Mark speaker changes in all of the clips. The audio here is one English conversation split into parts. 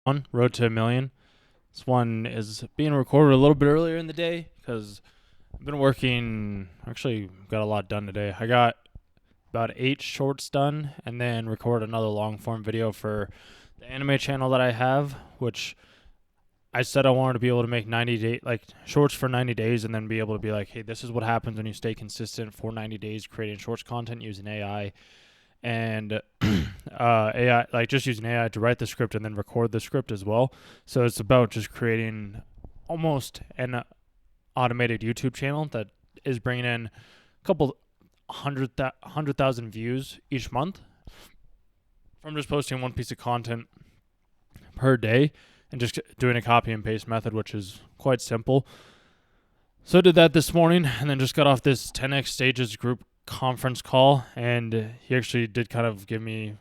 Speaker 1: On Road to a Million. This one is being recorded a little bit earlier in the day because I've been working. Actually, got a lot done today. I got about 8 shorts done, and then record another long form video for the anime channel that I have, which I said I wanted to be able to make 90 day like shorts for 90 days, and then be able to be like, hey, this is what happens when you stay consistent for 90 days creating shorts content using AI and AI, like just using AI to write the script and then record the script as well. So it's about just creating almost an automated YouTube channel that is bringing in a couple hundred thousand views each month from just posting one piece of content per day and just doing a copy and paste method, which is quite simple. So I did that this morning and then just got off this 10x Stages group conference call, and he actually did kind of give me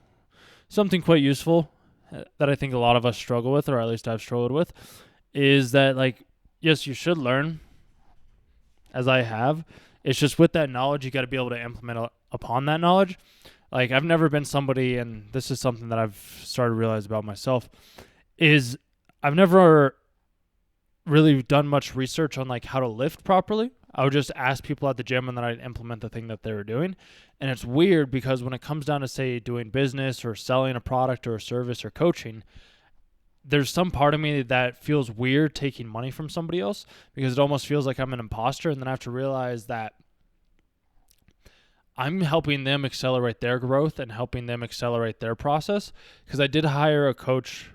Speaker 1: something quite useful that I think a lot of us struggle with, or at least I've struggled with, is that, like, yes, you should learn as I have. It's just with that knowledge, you got to be able to implement upon that knowledge. Like, I've never been somebody, and this is something that I've started to realize about myself, is I've never really done much research on like how to lift properly. I would just ask people at the gym and then I'd implement the thing that they were doing. And it's weird because when it comes down to, say, doing business or selling a product or a service or coaching, there's some part of me that feels weird taking money from somebody else because it almost feels like I'm an imposter. And then I have to realize that I'm helping them accelerate their growth and helping them accelerate their process. Because I did hire a coach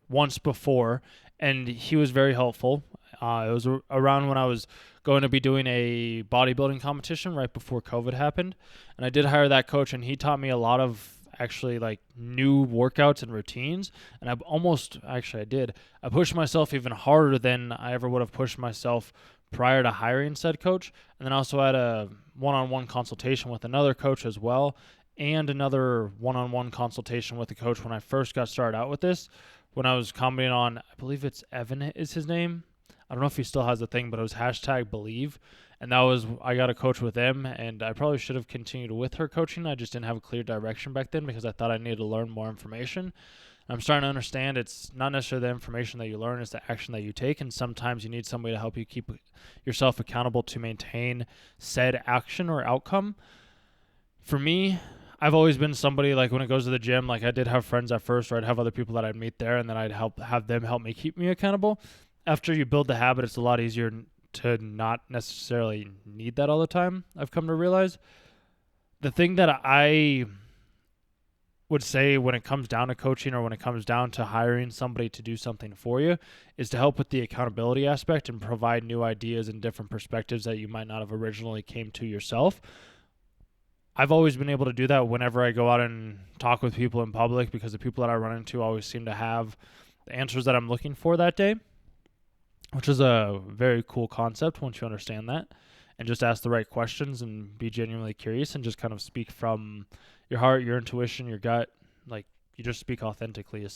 Speaker 1: once before, and he was very helpful. It was around when I was going to be doing a bodybuilding competition right before COVID happened, and I did hire that coach, and he taught me a lot of actually like new workouts and routines. And I pushed myself even harder than I ever would have pushed myself prior to hiring said coach. And then also had a one-on-one consultation with another coach as well, and another one-on-one consultation with the coach when I first got started out with this, when I was commenting on, I believe it's Evan is his name. I don't know if he still has the thing, but it was hashtag believe. And that was, I got a coach with him, and I probably should have continued with her coaching. I just didn't have a clear direction back then because I thought I needed to learn more information. I'm starting to understand it's not necessarily the information that you learn, it's the action that you take. And sometimes you need somebody to help you keep yourself accountable to maintain said action or outcome. For me, I've always been somebody, like, when it goes to the gym, like, I did have friends at first, or I'd have other people that I'd meet there, and then I'd have them help me keep me accountable. After you build the habit, it's a lot easier to not necessarily need that all the time, I've come to realize. The thing that I would say when it comes down to coaching, or when it comes down to hiring somebody to do something for you, is to help with the accountability aspect and provide new ideas and different perspectives that you might not have originally came to yourself. I've always been able to do that whenever I go out and talk with people in public, because the people that I run into always seem to have the answers that I'm looking for that day, which is a very cool concept once you understand that, and just ask the right questions and be genuinely curious and just kind of speak from your heart, your intuition, your gut. Like, you just speak authentically.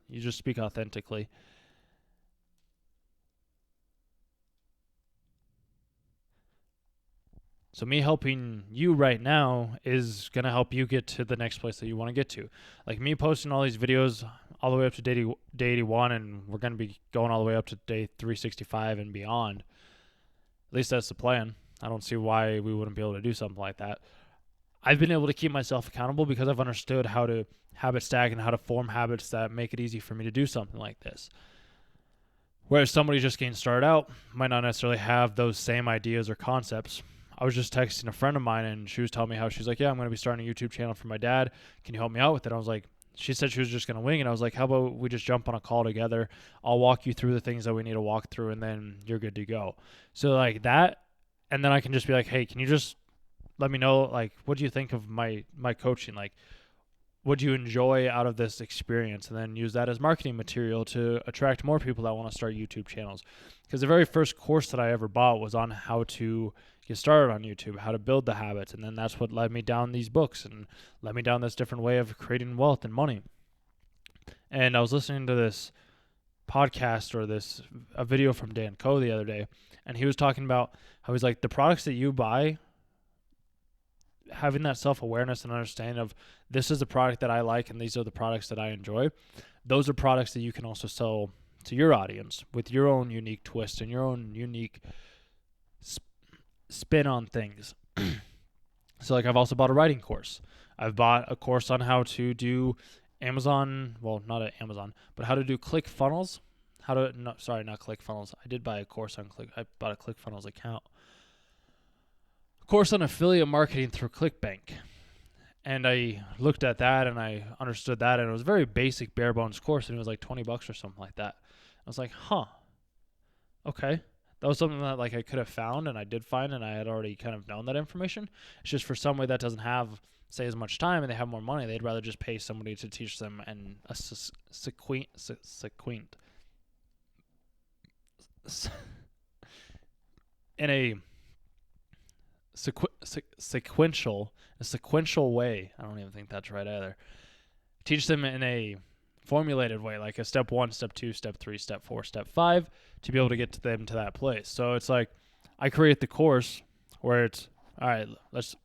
Speaker 1: You just speak authentically. So me helping you right now is going to help you get to the next place that you want to get to. Like, me posting all these videos all the way up to day 81, and we're going to be going all the way up to day 365 and beyond. At least that's the plan. I don't see why we wouldn't be able to do something like that. I've been able to keep myself accountable because I've understood how to habit stack and how to form habits that make it easy for me to do something like this. Whereas somebody just getting started out might not necessarily have those same ideas or concepts. I was just texting a friend of mine, and she was telling me how she's like, yeah, I'm going to be starting a YouTube channel for my dad. Can you help me out with it? I was like, she said she was just going to wing it. I was like, how about we just jump on a call together? I'll walk you through the things that we need to walk through, and then you're good to go. So like that, and then I can just be like, hey, can you just let me know, like, what do you think of my coaching? Like, what do you enjoy out of this experience? And then use that as marketing material to attract more people that want to start YouTube channels. Because the very first course that I ever bought was on how to get started on YouTube, how to build the habits. And then that's what led me down these books and led me down this different way of creating wealth and money. And I was listening to this podcast, or a video from Dan Coe the other day, and he was talking about how he's like, the products that you buy, having that self-awareness and understanding of, this is the product that I like and these are the products that I enjoy, those are products that you can also sell to your audience with your own unique twist and your own unique spin on things. So like I've also bought a writing course. I've bought a course on how to do Amazon, well, not at Amazon, but how to do ClickFunnels. Not ClickFunnels. I did buy a course on I bought a ClickFunnels account. A course on affiliate marketing through ClickBank. And I looked at that and I understood that, and it was a very basic bare bones course, and it was like $20 or something like that. I was like, okay. That was something that like I could have found, and I did find, and I had already kind of known that information. It's just for somebody that doesn't have, say, as much time and they have more money, they'd rather just pay somebody to teach them and in a sequential way. I don't even think that's right either. Teach them in a formulated way, like a step 1, step 2, step 3, step 4, step 5, to be able to get to them to that place. So it's like I create the course where it's all right. Let's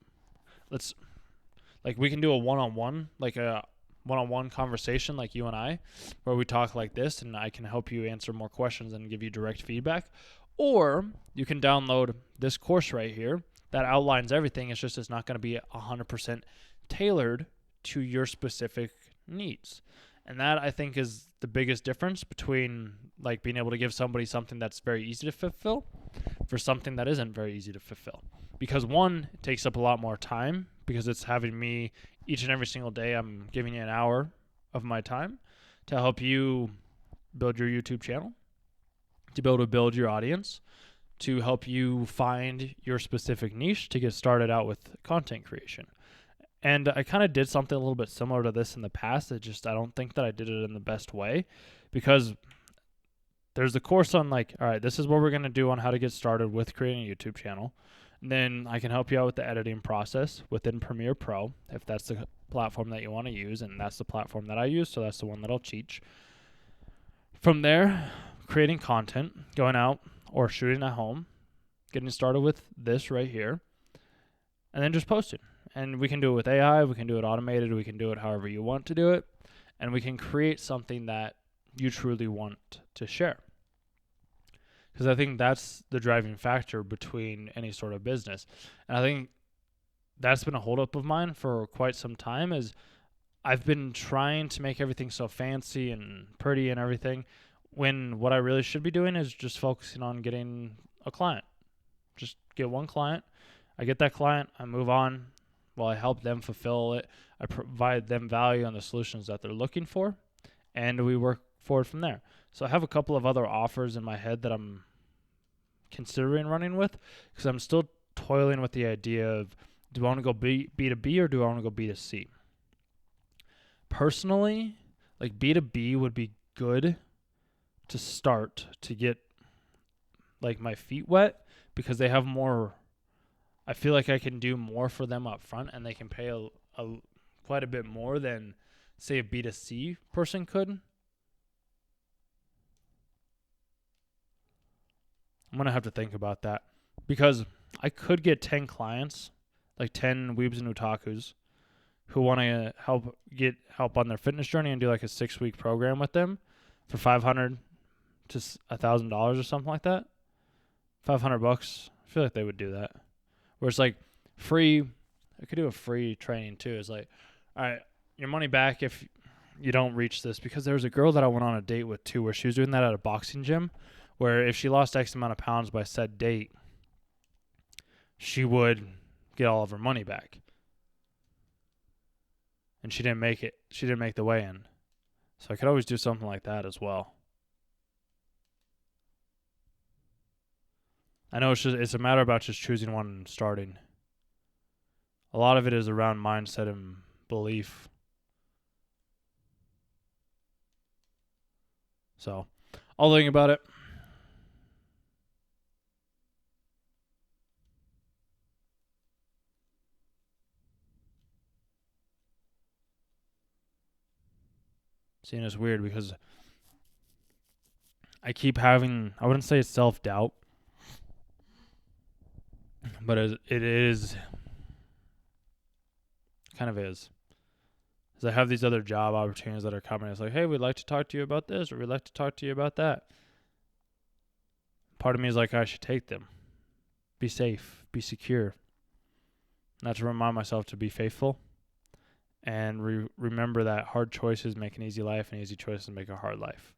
Speaker 1: like we can do a one-on-one, like a one-on-one conversation, like you and I, where we talk like this, and I can help you answer more questions and give you direct feedback. Or you can download this course right here that outlines everything. It's just it's not going to be 100% tailored to your specific needs. And that, I think, is the biggest difference between like being able to give somebody something that's very easy to fulfill for something that isn't very easy to fulfill. Because one, it takes up a lot more time, because it's having me each and every single day. I'm giving you an hour of my time to help you build your YouTube channel, to be able to build your audience, to help you find your specific niche to get started out with content creation. And I kind of did something a little bit similar to this in the past. I don't think that I did it in the best way, because there's the course on like, all right, this is what we're going to do on how to get started with creating a YouTube channel. And then I can help you out with the editing process within Premiere Pro, if that's the platform that you want to use, and that's the platform that I use, so that's the one that I'll teach. From there, creating content, going out or shooting at home, getting started with this right here, and then just posting. And we can do it with AI, we can do it automated, we can do it however you want to do it, and we can create something that you truly want to share. Because I think that's the driving factor between any sort of business. And I think that's been a holdup of mine for quite some time, is I've been trying to make everything so fancy and pretty and everything, when what I really should be doing is just focusing on getting a client. Just get one client. I get that client, I move on. While I help them fulfill it, I provide them value on the solutions that they're looking for, and we work forward from there. So I have a couple of other offers in my head that I'm considering running with, because I'm still toiling with the idea of, do I want to go B2B or do I want to go B2C? Personally, like B2B would be good to start to get like my feet wet, because they have more. I feel like I can do more for them up front, and they can pay quite a bit more than, say, a B2C person could. I'm going to have to think about that, because I could get 10 clients, like 10 weebs and otakus, who want to get help on their fitness journey and do like a 6-week program with them for $500 to $1,000 or something like that. $500. I feel like they would do that. Where it's like free, I could do a free training too. It's like, all right, your money back if you don't reach this. Because there was a girl that I went on a date with too, where she was doing that at a boxing gym, where if she lost X amount of pounds by said date, she would get all of her money back. And she didn't make it. She didn't make the weigh-in. So I could always do something like that as well. I know it's a matter about just choosing one and starting. A lot of it is around mindset and belief. So I'll think about it. Seeing it's weird because I keep having, I wouldn't say it's self-doubt, but it is, kind of is. is I have these other job opportunities that are coming. It's like, hey, we'd like to talk to you about this, or we'd like to talk to you about that. Part of me is like, I should take them. Be safe, be secure. Not to remind myself to be faithful and remember that hard choices make an easy life and easy choices make a hard life.